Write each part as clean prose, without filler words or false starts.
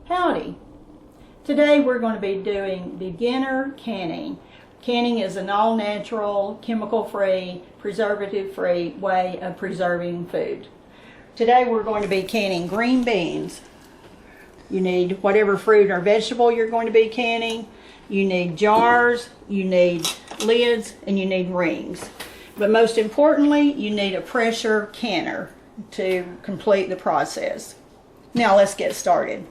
Howdy! Today we're going to be doing beginner canning. Canning is an all-natural, chemical-free, preservative-free way of preserving food. Today we're going to be canning green beans. You need whatever fruit or vegetable you're going to be canning. You need jars, you need lids, and you need rings. But most importantly, you need a pressure canner to complete the process. Now let's get started.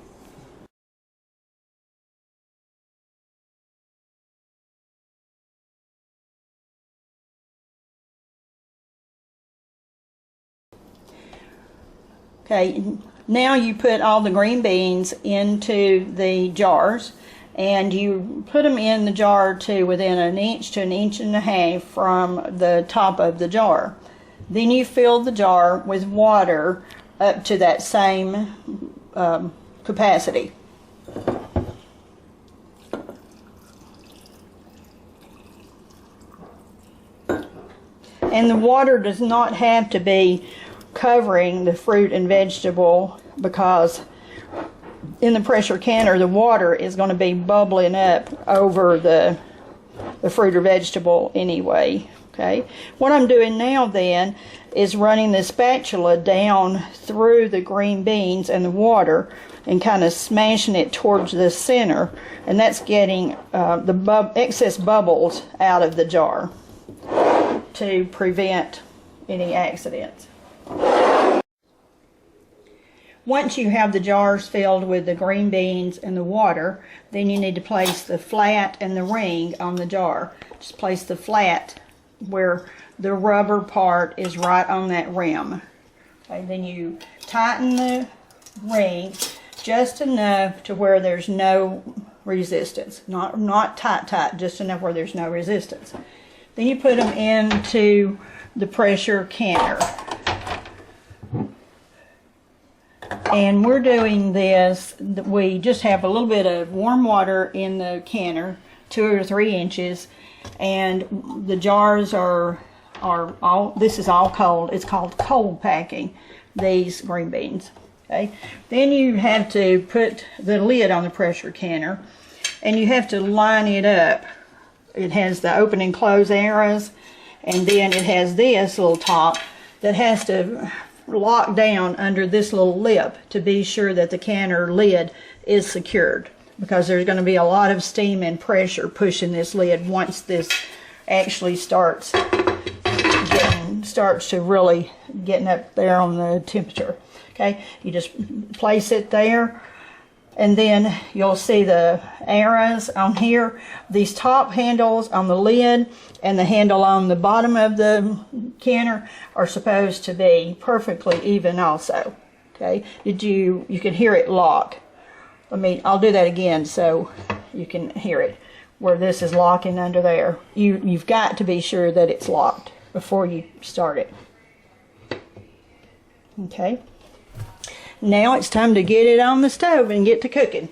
Okay, now you put all the green beans into the jars, and you put them in the jar to within an inch to an inch and a half from the top of the jar. Then you fill the jar with water up to that same capacity. And the water does not have to be covering the fruit and vegetable, because in the pressure canner the water is going to be bubbling up over the fruit or vegetable anyway. Okay, what I'm doing now then is running the spatula down through the green beans and the water and kind of smashing it towards the center, and that's getting the excess bubbles out of the jar to prevent any accidents. Once you have the jars filled with the green beans and the water, then you need to place the flat and the ring on the jar. Just place the flat where the rubber part is right on that rim. Okay, then you tighten the ring just enough to where there's no resistance. Not tight, just enough where there's no resistance. Then you put them into the pressure canner. And we're doing this, we just have a little bit of warm water in the canner, 2 or 3 inches, and the jars are all, this is all cold. It's called cold packing, these green beans. Okay. Then you have to put the lid on the pressure canner, and you have to line it up. It has the open and close arrows, and then it has this little top that has to lock down under this little lip to be sure that the canner lid is secured, because there's going to be a lot of steam and pressure pushing this lid once this actually starts to really getting up there on the temperature. Okay, you just place it there, and then you'll see the arrows on here. These top handles on the lid and the handle on the bottom of the canner are supposed to be perfectly even also. Okay, you can hear it lock. I'll do that again so you can hear it, where this is locking under there. You've got to be sure that it's locked before you start it. Okay. Now it's time to get it on the stove and get to cooking.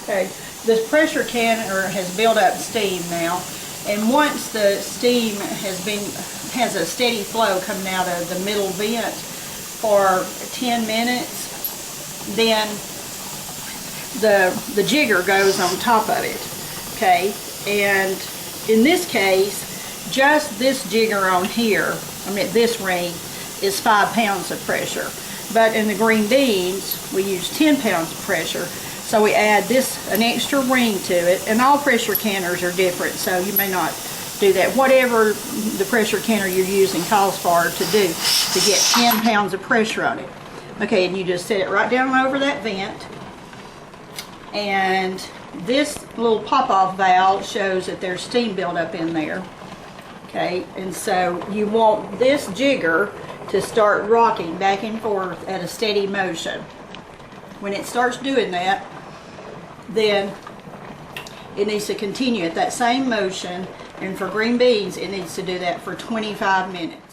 Okay, this pressure canner has built up steam now, and once the steam has a steady flow coming out of the middle vent for 10 minutes, then the jigger goes on top of it. Okay, and in this case, just this jigger on here, this ring, is 5 pounds of pressure. But in the green beans, we use 10 pounds of pressure. So we add an extra ring to it, and all pressure canners are different, so you may not do that. Whatever the pressure canner you're using calls for to do to get 10 pounds of pressure on it. Okay, and you just set it right down over that vent. And this little pop-off valve shows that there's steam buildup in there. Okay, and so you want this jigger to start rocking back and forth at a steady motion. When it starts doing that, then it needs to continue at that same motion, and for green beans it needs to do that for 25 minutes.